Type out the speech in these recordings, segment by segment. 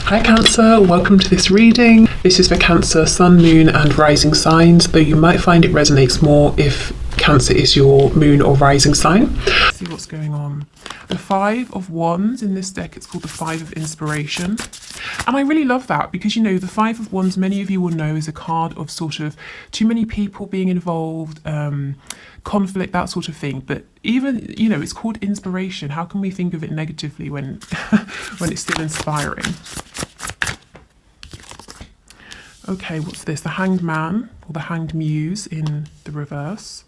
Hi Cancer, welcome to this reading. This is for Cancer, Sun, Moon and Rising signs, though you might find it resonates more if Cancer is your Moon or Rising sign. Let's see what's going on. The Five of Wands in this deck, it's called the Five of Inspiration. And I really love that because, you know, the Five of Wands, many of you will know, is a card of sort of too many people being involved, conflict, that sort of thing. But even, you know, it's called inspiration. How can we think of it negatively when, when it's still inspiring? Okay, what's this? The Hanged Man or the Hanged Muse in the reverse.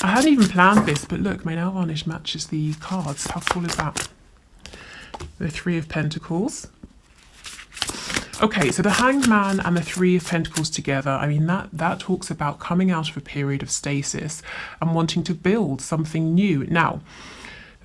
I hadn't even planned this, but look, my nail varnish matches the cards. How cool is that? The Three of Pentacles. Okay, so the Hanged Man and the Three of Pentacles together, I mean, that talks about coming out of a period of stasis and wanting to build something new. Now,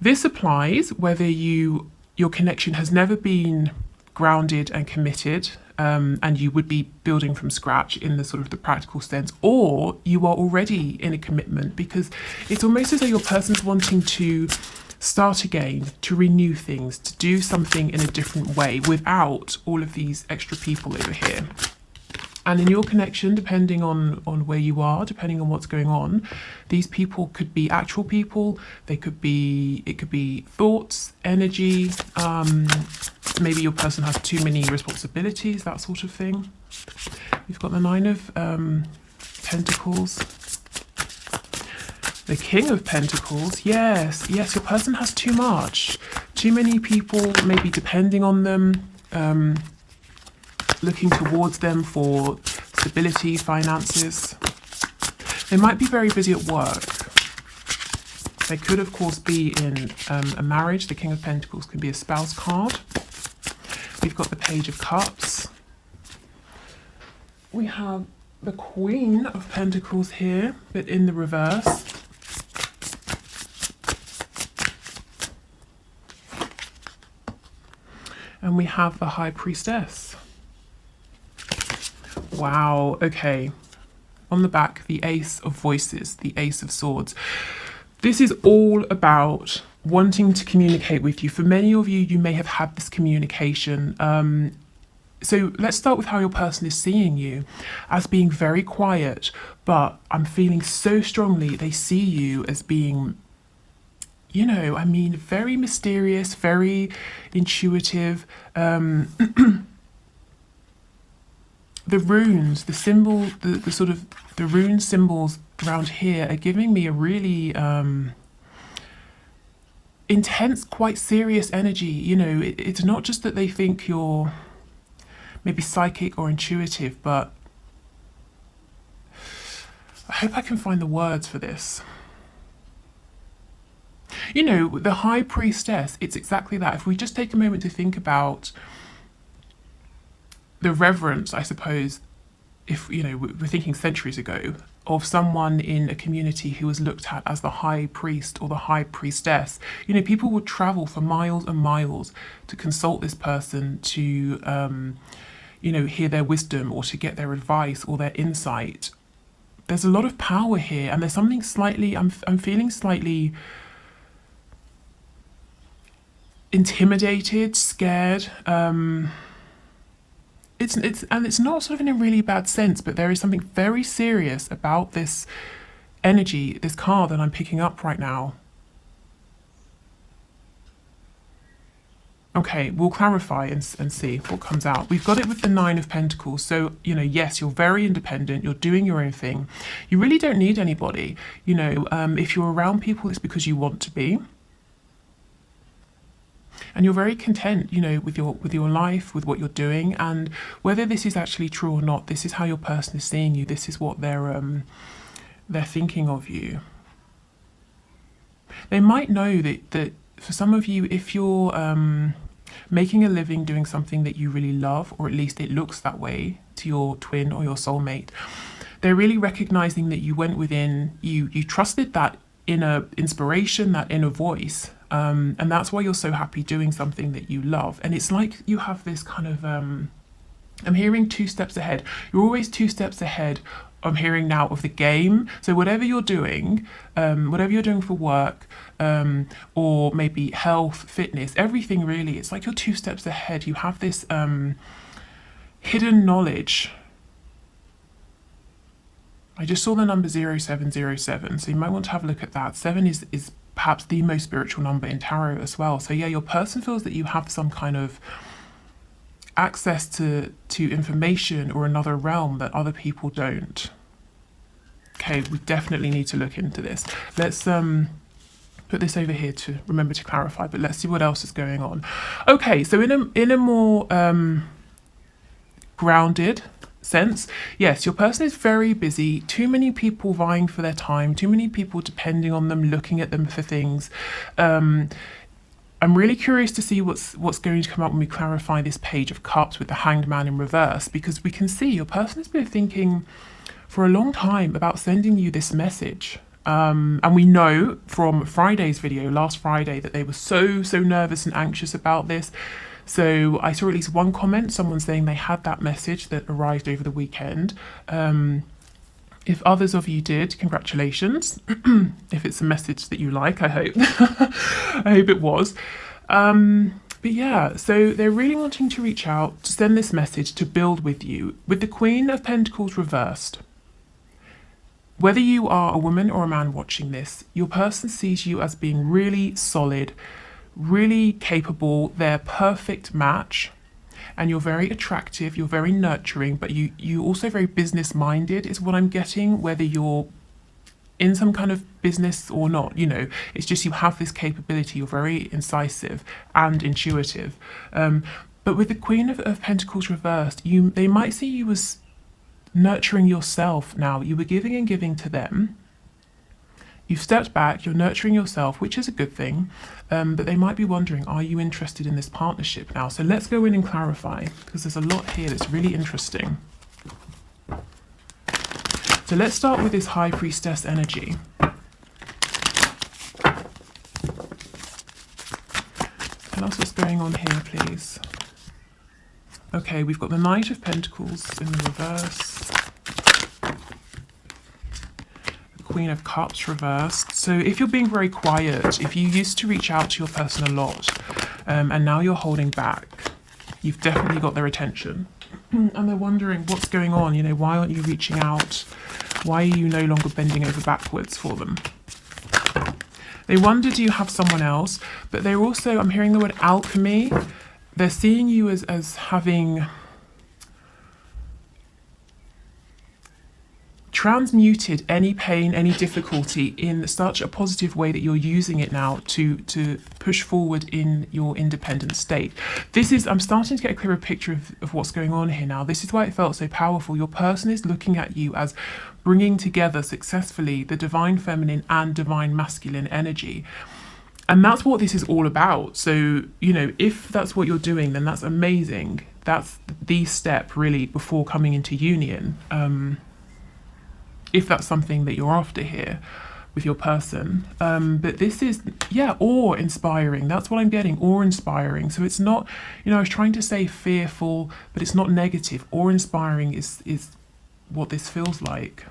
this applies whether your connection has never been grounded and committed, and you would be building from scratch in the sort of the practical sense, or you are already in a commitment, because it's almost as though your person's wanting to start again, to renew things, to do something in a different way without all of these extra people over here. And in your connection, depending on where you are, depending on what's going on, these people could be actual people. It could be thoughts, energy. Maybe your person has too many responsibilities, that sort of thing. You've got the Nine of Pentacles. The King of Pentacles. Yes, your person has too much. Too many people, maybe depending on them. Looking towards them for stability, finances. They might be very busy at work. They could, of course, be in a marriage. The King of Pentacles can be a spouse card. We've got the Page of Cups. We have the Queen of Pentacles here, but in the reverse. And we have the High Priestess. Wow, okay. On the back, the Ace of Voices, the Ace of Swords. This is all about wanting to communicate with you. For many of you, you may have had this communication. So let's start with how your person is seeing you, as being very quiet, but I'm feeling so strongly they see you as being, you know, I mean, very mysterious, very intuitive. The runes, the symbol, the sort of the rune symbols around here are giving me a really intense, quite serious energy. You know, it's not just that they think you're maybe psychic or intuitive, but I hope I can find the words for this. You know, the High Priestess, it's exactly that. If we just take a moment to think about the reverence, I suppose, if, you know, we're thinking centuries ago, of someone in a community who was looked at as the high priest or the high priestess. You know, people would travel for miles and miles to consult this person, to, you know, hear their wisdom or to get their advice or their insight. There's a lot of power here, and there's something slightly, I'm feeling slightly intimidated, scared. It's not sort of in a really bad sense, but there is something very serious about this energy, this card that I'm picking up right now. Okay, we'll clarify and see what comes out. We've got it with the Nine of Pentacles. So, you know, yes, you're very independent. You're doing your own thing. You really don't need anybody. You know, if you're around people, it's because you want to be. And you're very content, you know, with your life, with what you're doing, and whether this is actually true or not, this is how your person is seeing you. This is what they're thinking of you. They might know that for some of you, if you're making a living doing something that you really love, or at least it looks that way to your twin or your soulmate, they're really recognizing that you went within, you trusted that inner inspiration, that inner voice. And that's why you're so happy doing something that you love. And it's like you have this kind of I'm hearing 2 steps ahead. You're always 2 steps ahead. I'm hearing now of the game. So whatever you're doing for work, or maybe health, fitness, everything really, it's like you're 2 steps ahead. You have this hidden knowledge. I just saw the number 0707, so you might want to have a look at that. 7 is perhaps the most spiritual number in tarot as well. So yeah, your person feels that you have some kind of access to information or another realm that other people don't. Okay, we definitely need to look into this. Let's put this over here to remember to clarify, but let's see what else is going on. Okay, so in a more grounded sense, yes, your person is very busy. Too many people vying for their time, too many people depending on them, looking at them for things. I'm really curious to see what's going to come up when we clarify this Page of Cups with the Hanged Man in reverse, because we can see your person has been thinking for a long time about sending you this message. And we know from Friday's video, last Friday, that they were so nervous and anxious about this. So I saw at least one comment, someone saying they had that message that arrived over the weekend. If others of you did, congratulations. If it's a message that you like, I hope. I hope it was. But yeah, so they're really wanting to reach out, to send this message, to build with you. With the Queen of Pentacles reversed, whether you are a woman or a man watching this, your person sees you as being really solid, really capable, they're perfect match. And you're very attractive, you're very nurturing, but you also very business minded is what I'm getting, whether you're in some kind of business or not, you know, it's just you have this capability, you're very incisive and intuitive. But with the Queen of Pentacles reversed, they might see you as nurturing yourself now. You were giving and giving to them. You've stepped back, you're nurturing yourself, which is a good thing, but they might be wondering, are you interested in this partnership now? So let's go in and clarify, because there's a lot here that's really interesting. So let's start with this High Priestess energy. Tell us what's going on here, please. Okay, we've got the Knight of Pentacles in the reverse. Queen of Cups reversed. So if you're being very quiet, if you used to reach out to your person a lot, and now you're holding back, you've definitely got their attention. And they're wondering what's going on, you know, why aren't you reaching out? Why are you no longer bending over backwards for them? They wonder, do you have someone else? But they're also, I'm hearing the word alchemy. They're seeing you as having transmuted any pain, any difficulty in such a positive way that you're using it now to push forward in your independent state. This is, I'm starting to get a clearer picture of what's going on here now. This is why it felt so powerful. Your person is looking at you as bringing together successfully the divine feminine and divine masculine energy. And that's what this is all about. So, you know, if that's what you're doing, then that's amazing. That's the step really before coming into union. If that's something that you're after here with your person. But this is, yeah, awe-inspiring. That's what I'm getting, awe-inspiring. So it's not, you know, I was trying to say fearful, but it's not negative. Awe-inspiring is what this feels like.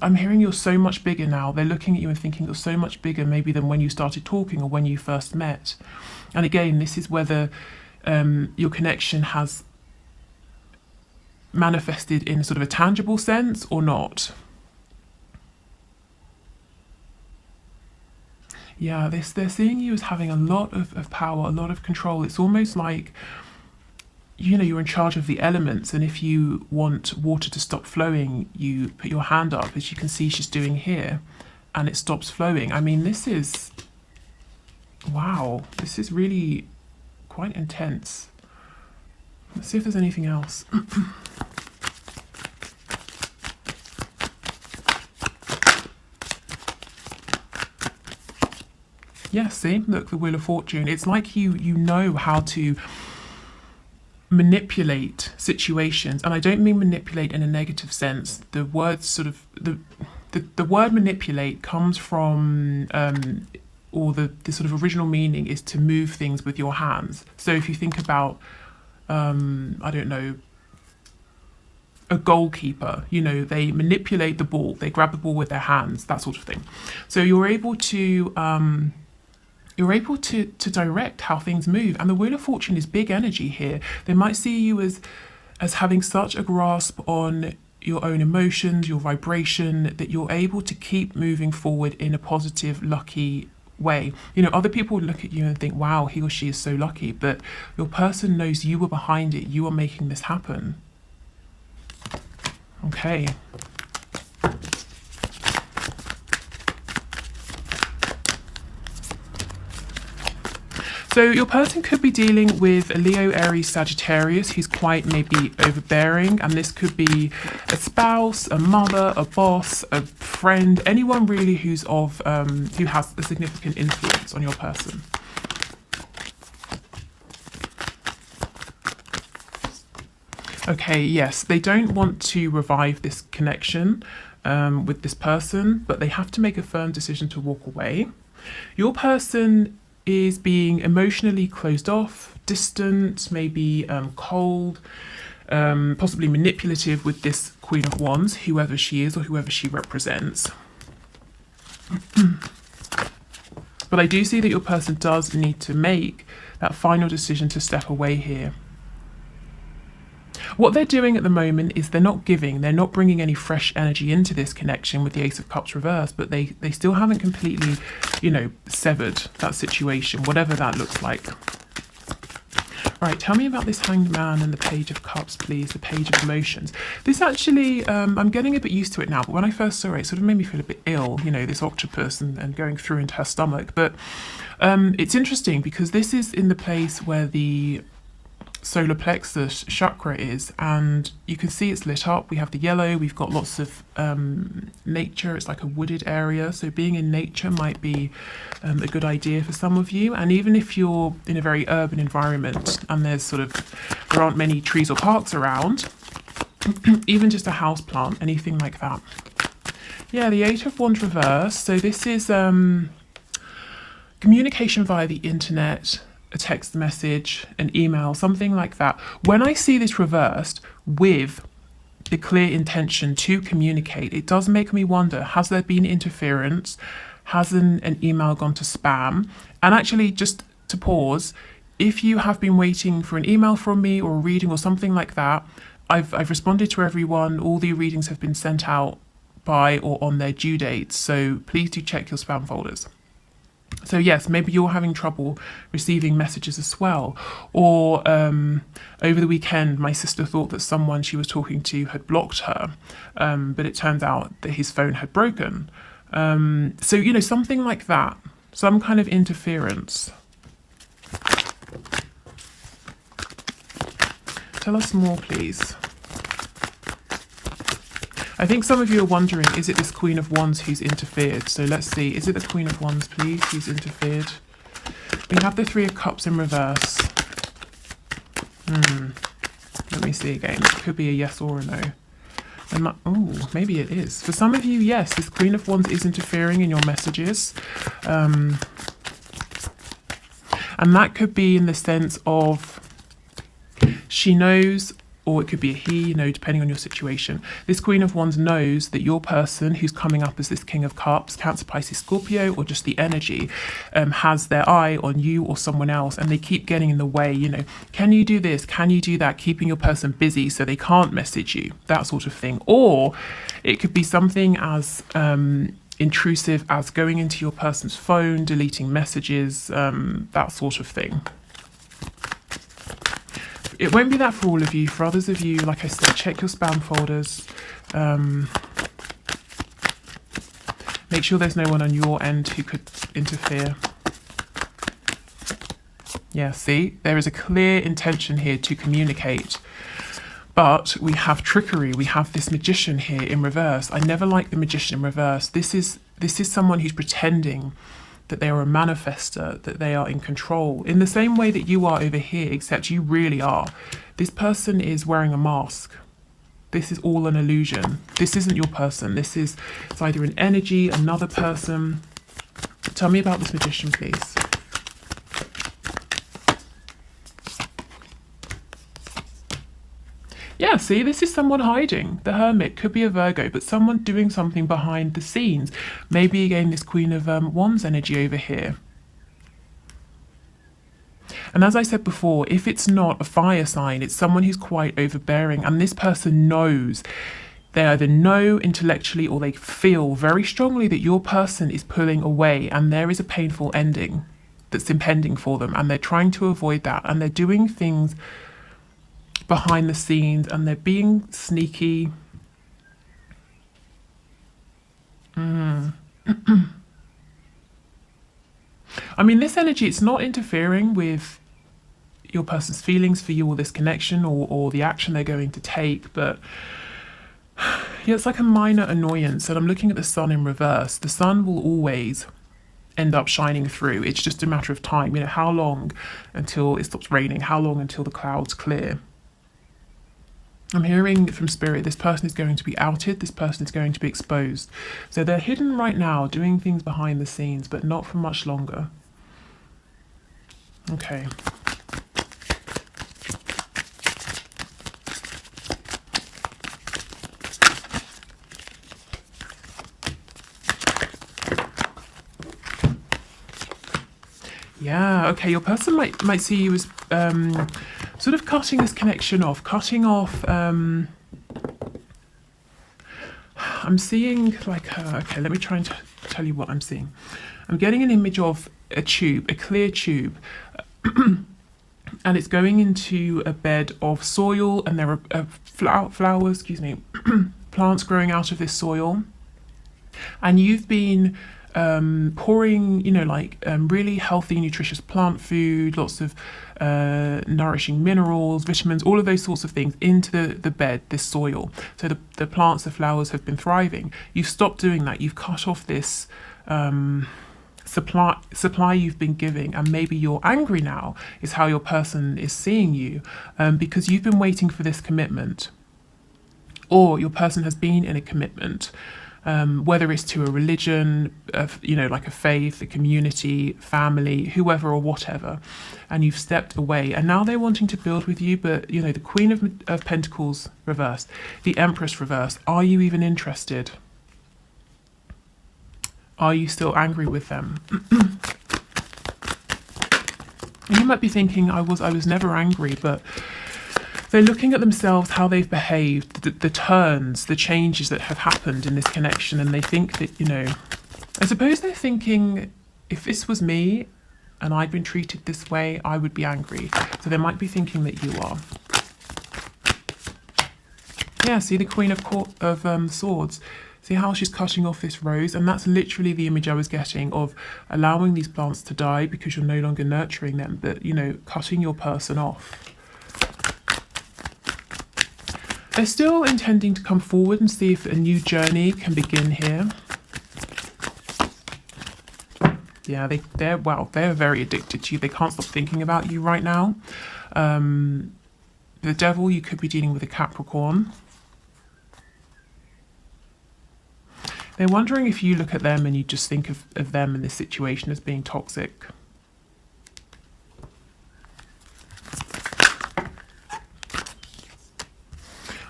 I'm hearing you're so much bigger now. They're looking at you and thinking you're so much bigger maybe than when you started talking or when you first met. And again, this is whether your connection has manifested in sort of a tangible sense or not. Yeah, they're seeing you as having a lot of power, a lot of control. It's almost like, you know, you're in charge of the elements, and if you want water to stop flowing, you put your hand up, as you can see she's doing here, and it stops flowing. I mean, this is, wow, this is really quite intense. Let's see if there's anything else. Yeah, see, look, the Wheel of Fortune. It's like you know how to manipulate situations, and I don't mean manipulate in a negative sense. The word sort of the word manipulate comes from or the sort of original meaning is to move things with your hands. So if you think about, I don't know, a goalkeeper, you know, they manipulate the ball, they grab the ball with their hands, that sort of thing. So you're able to direct how things move. And the Wheel of Fortune is big energy here. They might see you as having such a grasp on your own emotions, your vibration, that you're able to keep moving forward in a positive, lucky way. You know, other people would look at you and think, wow, he or she is so lucky, but your person knows you were behind it, you are making this happen. Okay. So your person could be dealing with a Leo, Aries, Sagittarius who's quite maybe overbearing, and this could be a spouse, a mother, a boss, a friend, anyone really who's who has a significant influence on your person. Okay, yes, they don't want to revive this connection with this person, but they have to make a firm decision to walk away. Your person is being emotionally closed off, distant, maybe cold, possibly manipulative with this Queen of Wands, whoever she is or whoever she represents. But I do see that your person does need to make that final decision to step away here. What they're doing at the moment is they're not giving, they're not bringing any fresh energy into this connection with the Ace of Cups reversed, but they still haven't completely, you know, severed that situation, whatever that looks like. Right, tell me about this Hanged Man and the Page of Cups, please, the Page of Emotions. This actually, I'm getting a bit used to it now, but when I first saw it, it sort of made me feel a bit ill, you know, this octopus and going through into her stomach. But it's interesting because this is in the place where the solar plexus chakra is, and you can see it's lit up. We have the yellow, we've got lots of nature. It's like a wooded area, so being in nature might be a good idea for some of you. And even if you're in a very urban environment and there aren't many trees or parks around, even just a house plant, anything like that. Yeah, the Eight of Wands reverse. So this is communication via the internet, a text message, an email, something like that. When I see this reversed with the clear intention to communicate, it does make me wonder, has there been interference? Has an email gone to spam? And actually, just to pause, if you have been waiting for an email from me or a reading or something like that, I've responded to everyone. All the readings have been sent out by or on their due dates. So please do check your spam folders. So yes, maybe you're having trouble receiving messages as well. Or over the weekend, my sister thought that someone she was talking to had blocked her, but it turns out that his phone had broken. So, you know, something like that, some kind of interference. Tell us more, please. I think some of you are wondering, is it this Queen of Wands who's interfered? So let's see, is it the Queen of Wands, please, who's interfered? We have the Three of Cups in reverse. Let me see again. It could be a yes or a no. Oh, maybe it is. For some of you, yes, this Queen of Wands is interfering in your messages. And that could be in the sense of she knows, or it could be a he, you know, depending on your situation. This Queen of Wands knows that your person who's coming up as this King of Cups, Cancer, Pisces, Scorpio, or just the energy, has their eye on you or someone else, and they keep getting in the way, you know, can you do this? Can you do that? Keeping your person busy so they can't message you, that sort of thing. Or it could be something as intrusive as going into your person's phone, deleting messages, that sort of thing. It won't be that for all of you. For others of you, like I said, check your spam folders. Make sure there's no one on your end who could interfere. Yeah, see, there is a clear intention here to communicate. But we have trickery. We have this magician here in reverse. I never like the magician in reverse. This is someone who's pretending that they are a manifester, that they are in control, in the same way that you are over here, except you really are. This person is wearing a mask. This is all an illusion. This isn't your person. It's either an energy, another person. Tell me about this Magician, please. Yeah, see, this is someone hiding. The Hermit could be a Virgo, but someone doing something behind the scenes. Maybe again this Queen of Wands energy over here. And as I said before, if it's not a fire sign, it's someone who's quite overbearing, and this person knows. They either know intellectually or they feel very strongly that your person is pulling away and there is a painful ending that's impending for them, and they're trying to avoid that, and they're doing things behind the scenes and they're being sneaky. I mean, this energy, it's not interfering with your person's feelings for you or this connection or the action they're going to take, but yeah, it's like a minor annoyance. And I'm looking at the sun in reverse. The sun will always end up shining through. It's just a matter of time. You know, how long until it stops raining? How long until the clouds clear? I'm hearing from Spirit, this person is going to be outed, this person is going to be exposed. So they're hidden right now, doing things behind the scenes, but not for much longer. Okay. Yeah, okay, your person might see you as sort of cutting this connection off, I'm seeing like, okay, let me try and tell you what I'm seeing. I'm getting an image of a tube, a clear tube, and it's going into a bed of soil, and there are flowers, excuse me, plants growing out of this soil, and you've been pouring, you know, like really healthy, nutritious plant food, lots of nourishing minerals, vitamins, all of those sorts of things into the bed, this soil. So the plants, the flowers have been thriving. You've stopped doing that. You've cut off this supply you've been giving, and maybe you're angry now is how your person is seeing you, because you've been waiting for this commitment, or your person has been in a commitment. Whether it's to a religion, you know, like a faith, a community, family, whoever or whatever, and you've stepped away, and now they're wanting to build with you, but, you know, the Queen of Pentacles reversed, the Empress reversed. Are you even interested? Are you still angry with them? And you might be thinking, I was never angry, but they're looking at themselves, how they've behaved, the turns, the changes that have happened in this connection, and they think that, you know, I suppose they're thinking, if this was me and I'd been treated this way, I would be angry. So they might be thinking that you are. Yeah, see the Queen of Swords. See how she's cutting off this rose? And that's literally the image I was getting of allowing these plants to die because you're no longer nurturing them, but, you know, cutting your person off. They're still intending to come forward and see if a new journey can begin here. Yeah, they're very addicted to you. They can't stop thinking about you right now. The Devil, you could be dealing with a Capricorn. They're wondering if you look at them and you just think of them in this situation as being toxic.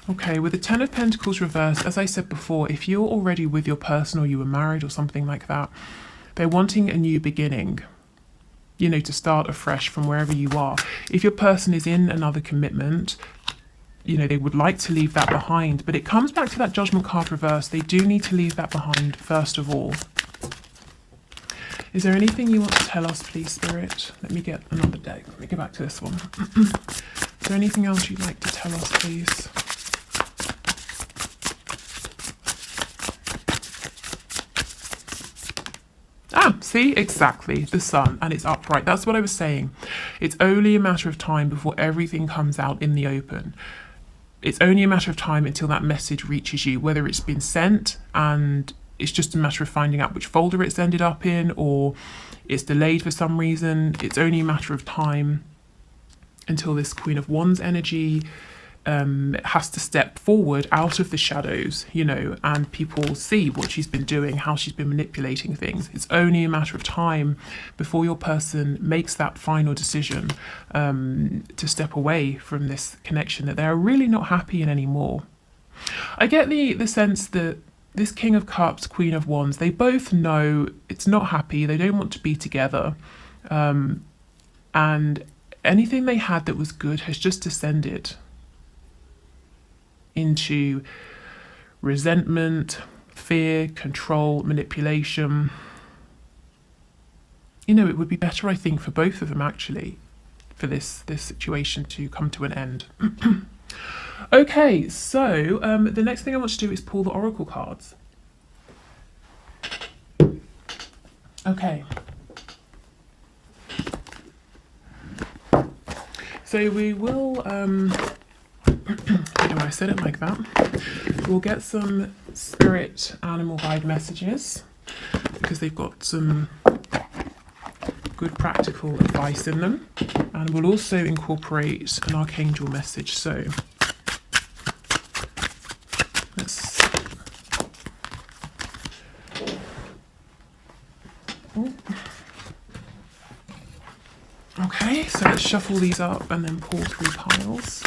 Okay, with the Ten of Pentacles reversed, as I said before, if you're already with your person or you were married or something like that, they're wanting a new beginning, you know, to start afresh from wherever you are. If your person is in another commitment, you know, they would like to leave that behind, but it comes back to that Judgment card reverse. They do need to leave that behind first of all. Is there anything you want to tell us, please, Spirit? Let me get another deck. Let me go back to this one. Is there anything else you'd like to tell us, please? Ah, see, exactly, the Sun, and it's upright. That's what I was saying. It's only a matter of time before everything comes out in the open. It's only a matter of time until that message reaches you, whether it's been sent and it's just a matter of finding out which folder it's ended up in, or it's delayed for some reason. It's only a matter of time until this Queen of Wands energy has to step forward out of the shadows, you know, and people see what she's been doing, how she's been manipulating things. It's only a matter of time before your person makes that final decision to step away from this connection that they're really not happy in anymore. I get the sense that this King of Cups, Queen of Wands, they both know it's not happy, they don't want to be together, and anything they had that was good has just descended into resentment, fear, control, manipulation. You know, it would be better, I think, for both of them, actually, for this situation to come to an end. Okay, so the next thing I want to do is pull the oracle cards. Okay. So we will, I don't know why I said it like that. We'll get some spirit animal guide messages because they've got some good practical advice in them. And we'll also incorporate an archangel message. So let's... Okay, so let's shuffle these up and then pull 3 piles.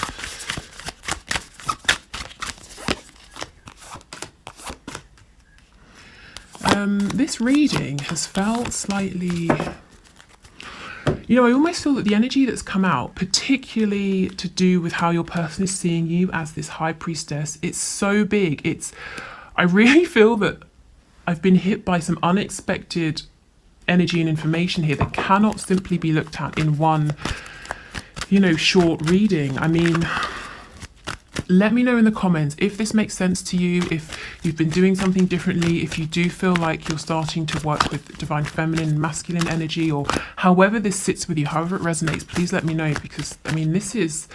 This reading has felt slightly, you know, I almost feel that the energy that's come out, particularly to do with how your person is seeing you as this high priestess, it's so big. I really feel that I've been hit by some unexpected energy and information here that cannot simply be looked at in one, you know, short reading. I mean, let me know in the comments if this makes sense to you, if you've been doing something differently, if you do feel like you're starting to work with divine feminine and masculine energy, or however this sits with you, however it resonates, please let me know, because I mean, this is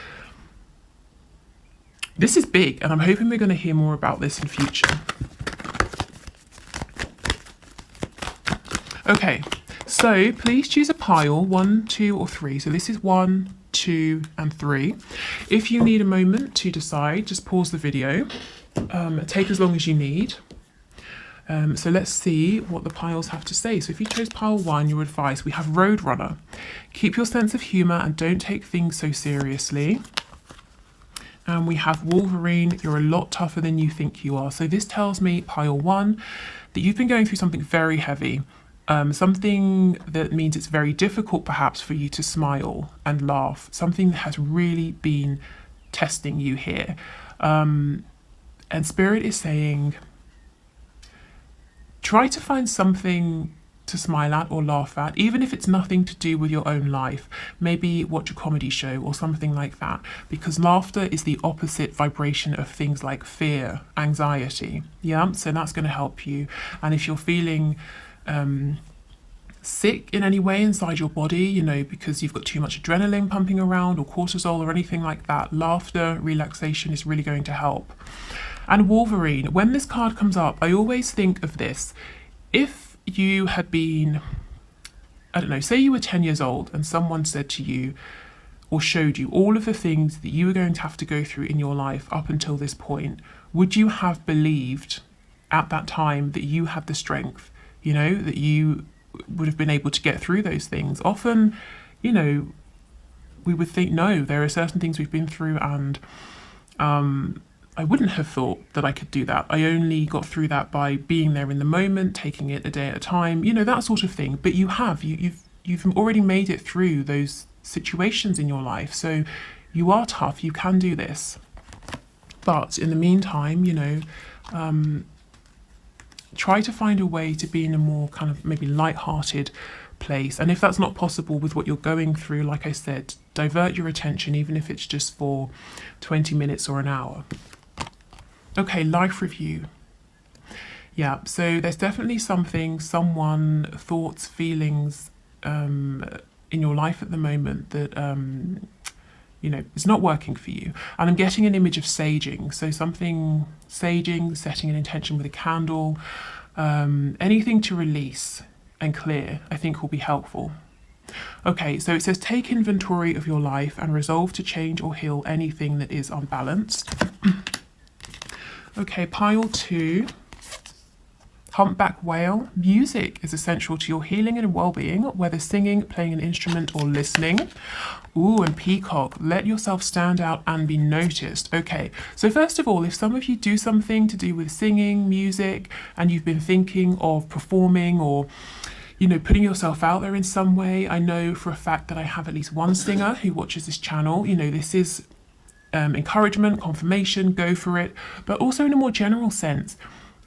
big, and I'm hoping we're going to hear more about this in future. Okay, so please choose a pile, 1, 2, or 3. So this is 1, 2, and 3. If you need a moment to decide, just pause the video. Take as long as you need. So let's see what the piles have to say. So if you chose pile 1, your advice, we have Roadrunner. Keep your sense of humour and don't take things so seriously. And we have Wolverine, you're a lot tougher than you think you are. So this tells me, pile 1, that you've been going through something very heavy. Something that means it's very difficult perhaps for you to smile and laugh. Something that has really been testing you here. And Spirit is saying, try to find something to smile at or laugh at, even if it's nothing to do with your own life. Maybe watch a comedy show or something like that, because laughter is the opposite vibration of things like fear, anxiety. Yeah, so that's going to help you. And if you're feeling sick in any way inside your body, you know, because you've got too much adrenaline pumping around or cortisol or anything like that, laughter, relaxation is really going to help. And Wolverine, when this card comes up, I always think of this. If you had been, I don't know, say you were 10 years old and someone said to you or showed you all of the things that you were going to have to go through in your life up until this point, would you have believed at that time that you had the strength, you know, that you would have been able to get through those things? Often, you know, we would think, no, there are certain things we've been through and I wouldn't have thought that I could do that. I only got through that by being there in the moment, taking it a day at a time, you know, that sort of thing. But you have, you've already made it through those situations in your life. So you are tough, you can do this. But in the meantime, you know, try to find a way to be in a more kind of maybe light-hearted place. And if that's not possible with what you're going through, like I said, divert your attention, even if it's just for 20 minutes or an hour. Okay, life review. Yeah, so there's definitely something, someone, thoughts, feelings in your life at the moment that, you know, it's not working for you. And I'm getting an image of saging. So something, saging, setting an intention with a candle, anything to release and clear, I think will be helpful. Okay, so it says take inventory of your life and resolve to change or heal anything that is unbalanced. Okay, pile 2. Humpback whale. Music is essential to your healing and well-being, whether singing, playing an instrument, or listening. Ooh, and peacock. Let yourself stand out and be noticed. Okay, so first of all, if some of you do something to do with singing, music, and you've been thinking of performing or putting yourself out there in some way, I know for a fact that I have at least one singer who watches this channel. This is encouragement, confirmation, go for it. But also in a more general sense,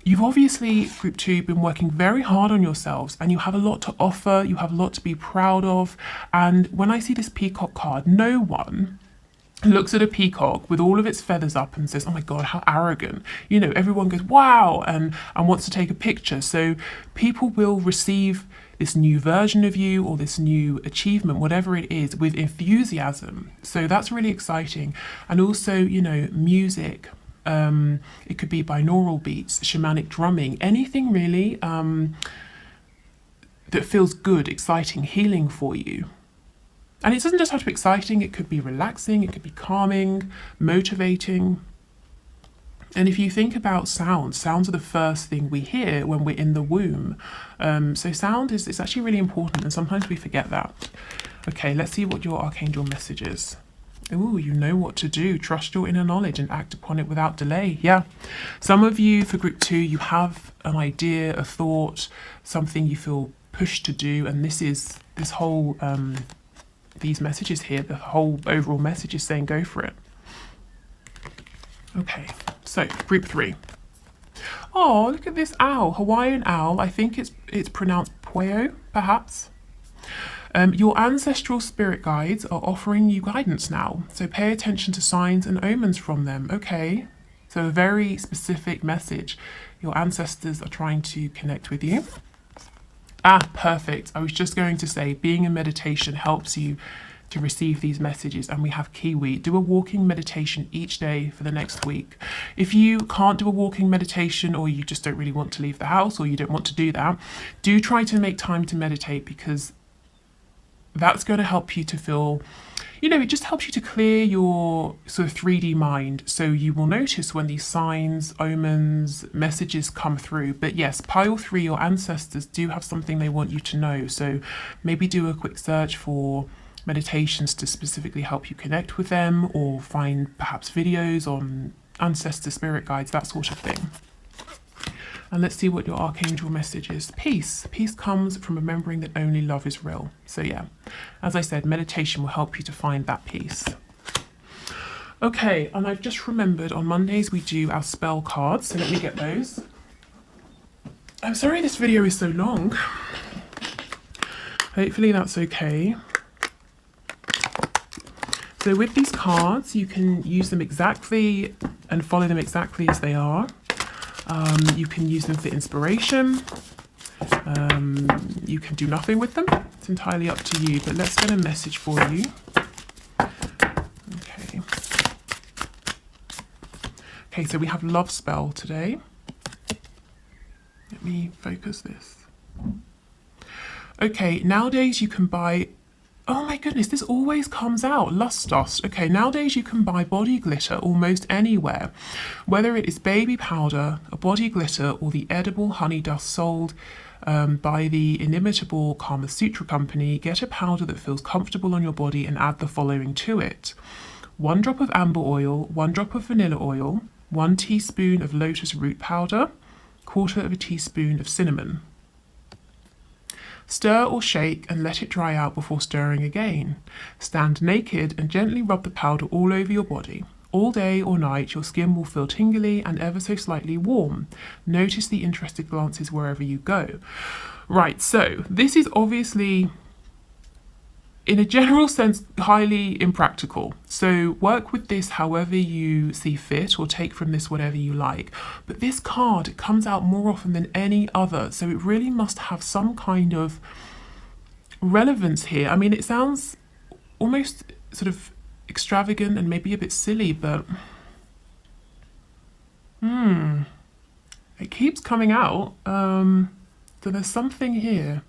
you've obviously, group 2, been working very hard on yourselves and you have a lot to offer, you have a lot to be proud of. And when I see this peacock card, no one looks at a peacock with all of its feathers up and says, oh my God, how arrogant. Everyone goes, wow, and wants to take a picture. So people will receive this new version of you or this new achievement, whatever it is, with enthusiasm. So that's really exciting. And also, music. It could be binaural beats, shamanic drumming, anything really that feels good, exciting, healing for you. And it doesn't just have to be exciting, it could be relaxing, it could be calming, motivating. And if you think about sounds are the first thing we hear when we're in the womb. So sound is actually really important, and sometimes we forget that. Okay, let's see what your archangel message is. Ooh, you know what to do. Trust your inner knowledge and act upon it without delay. Yeah. Some of you, for group 2, you have an idea, a thought, something you feel pushed to do, and this whole these messages here, the whole overall message is saying go for it. Okay, so group 3. Oh, look at this owl, Hawaiian owl. I think it's pronounced Pueo, perhaps. Your ancestral spirit guides are offering you guidance now, so pay attention to signs and omens from them. Okay, so a very specific message. Your ancestors are trying to connect with you. Ah, perfect. I was just going to say, being in meditation helps you to receive these messages, and we have Kiwi. Do a walking meditation each day for the next week. If you can't do a walking meditation, or you just don't really want to leave the house, or you don't want to do that, do try to make time to meditate, because that's going to help you to feel, it just helps you to clear your sort of 3D mind. So you will notice when these signs, omens, messages come through. But yes, pile 3, your ancestors do have something they want you to know. So maybe do a quick search for meditations to specifically help you connect with them, or find perhaps videos on ancestor spirit guides, that sort of thing. And let's see what your archangel message is. Peace. Peace comes from remembering that only love is real. So yeah, as I said, meditation will help you to find that peace. Okay, and I've just remembered on Mondays we do our spell cards, so let me get those. I'm sorry this video is so long. Hopefully that's okay. So with these cards, you can use them exactly and follow them exactly as they are. You can use them for inspiration. You can do nothing with them. It's entirely up to you, but let's get a message for you. Okay. Okay, so we have love spell today. Let me focus this. Okay, nowadays you can buy, oh my goodness, this always comes out, lust dust. Okay, nowadays you can buy body glitter almost anywhere, whether it is baby powder, a body glitter, or the edible honey dust sold by the inimitable Kama Sutra company. Get a powder that feels comfortable on your body and add the following to it: 1 drop of amber oil, 1 drop of vanilla oil, 1 teaspoon of lotus root powder, 1/4 teaspoon of cinnamon. Stir or shake and let it dry out before stirring again. Stand naked and gently rub the powder all over your body. All day or night, your skin will feel tingly and ever so slightly warm. Notice the interested glances wherever you go. Right, so this is obviously, in a general sense, highly impractical. So work with this however you see fit, or take from this whatever you like. But this card comes out more often than any other, so it really must have some kind of relevance here. I mean, it sounds almost sort of extravagant and maybe a bit silly, but it keeps coming out. So there's something here.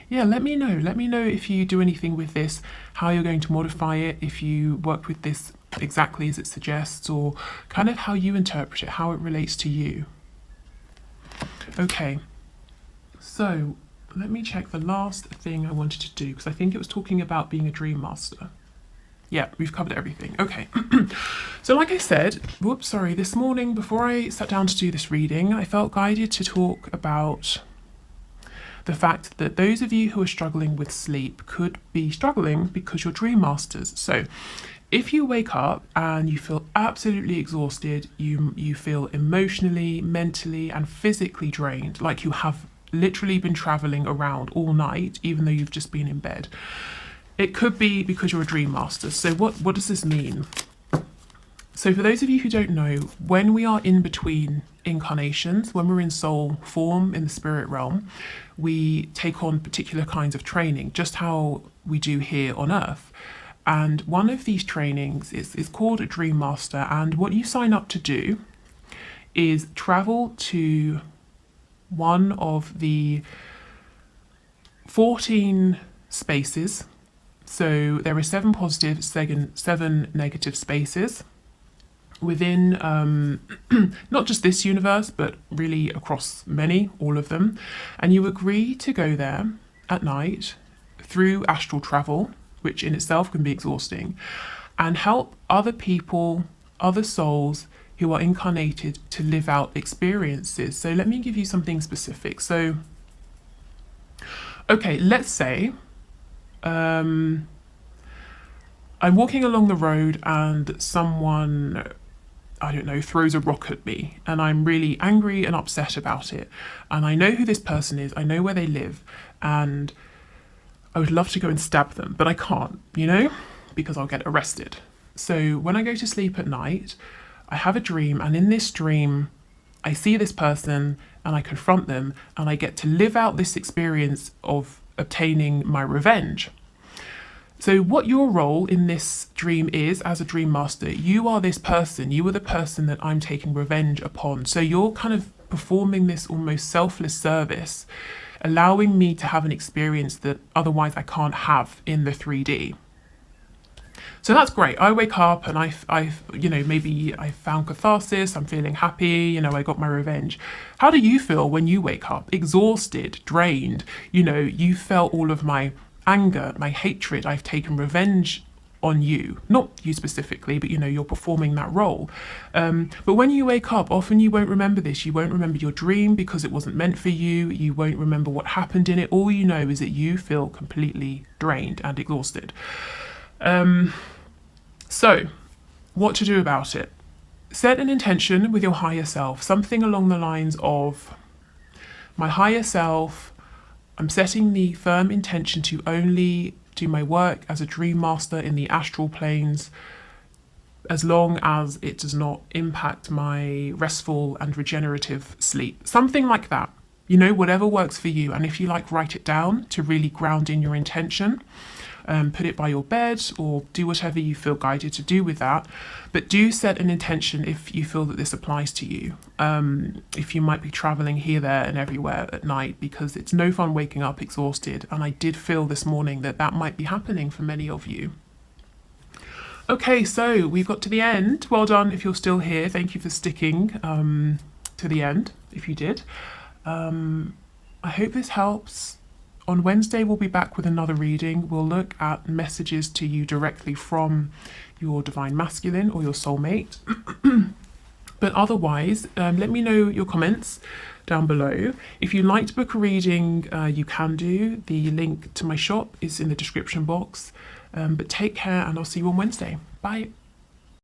Yeah, let me know. Let me know if you do anything with this, how you're going to modify it, if you worked with this exactly as it suggests, or kind of how you interpret it, how it relates to you. Okay, so let me check the last thing I wanted to do, because I think it was talking about being a dream master. Yeah, we've covered everything. Okay. So like I said, this morning before I sat down to do this reading, I felt guided to talk about the fact that those of you who are struggling with sleep could be struggling because you're dream masters. So if you wake up and you feel absolutely exhausted, you feel emotionally, mentally, and physically drained, like you have literally been traveling around all night, even though you've just been in bed, it could be because you're a dream master. So what does this mean? So for those of you who don't know, when we are in between incarnations, when we're in soul form in the spirit realm, we take on particular kinds of training, just how we do here on Earth. And one of these trainings is called a Dream Master. And what you sign up to do is travel to one of the 14 spaces. So there are 7 positive, 7 negative spaces within not just this universe, but really across many, all of them. And you agree to go there at night through astral travel, which in itself can be exhausting, and help other people, other souls who are incarnated to live out experiences. So let me give you something specific. So, okay, let's say I'm walking along the road and someone, I don't know, throws a rock at me, and I'm really angry and upset about it. And I know who this person is, I know where they live, and I would love to go and stab them, but I can't, because I'll get arrested. So when I go to sleep at night, I have a dream, and in this dream, I see this person and I confront them, and I get to live out this experience of obtaining my revenge. So what your role in this dream is as a dream master, you are this person, you are the person that I'm taking revenge upon. So you're kind of performing this almost selfless service, allowing me to have an experience that otherwise I can't have in the 3D. So that's great. I wake up and maybe I found catharsis, I'm feeling happy, I got my revenge. How do you feel when you wake up? Exhausted, drained, you felt all of my anger, my hatred, I've taken revenge on you. Not you specifically, but you're performing that role. But when you wake up, often you won't remember this. You won't remember your dream because it wasn't meant for you. You won't remember what happened in it. All you know is that you feel completely drained and exhausted. So what to do about it? Set an intention with your higher self, something along the lines of, my higher self, I'm setting the firm intention to only do my work as a dream master in the astral planes, as long as it does not impact my restful and regenerative sleep. Something like that. Whatever works for you. And if you like, write it down to really ground in your intention. Put it by your bed or do whatever you feel guided to do with that. But do set an intention if you feel that this applies to you. If you might be traveling here, there and everywhere at night, because it's no fun waking up exhausted. And I did feel this morning that might be happening for many of you. Okay, so we've got to the end. Well done if you're still here. Thank you for sticking to the end, if you did. I hope this helps. On Wednesday, we'll be back with another reading. We'll look at messages to you directly from your divine masculine or your soulmate. But otherwise, let me know your comments down below. If you'd like to book a reading, you can do. The link to my shop is in the description box. But take care, and I'll see you on Wednesday. Bye.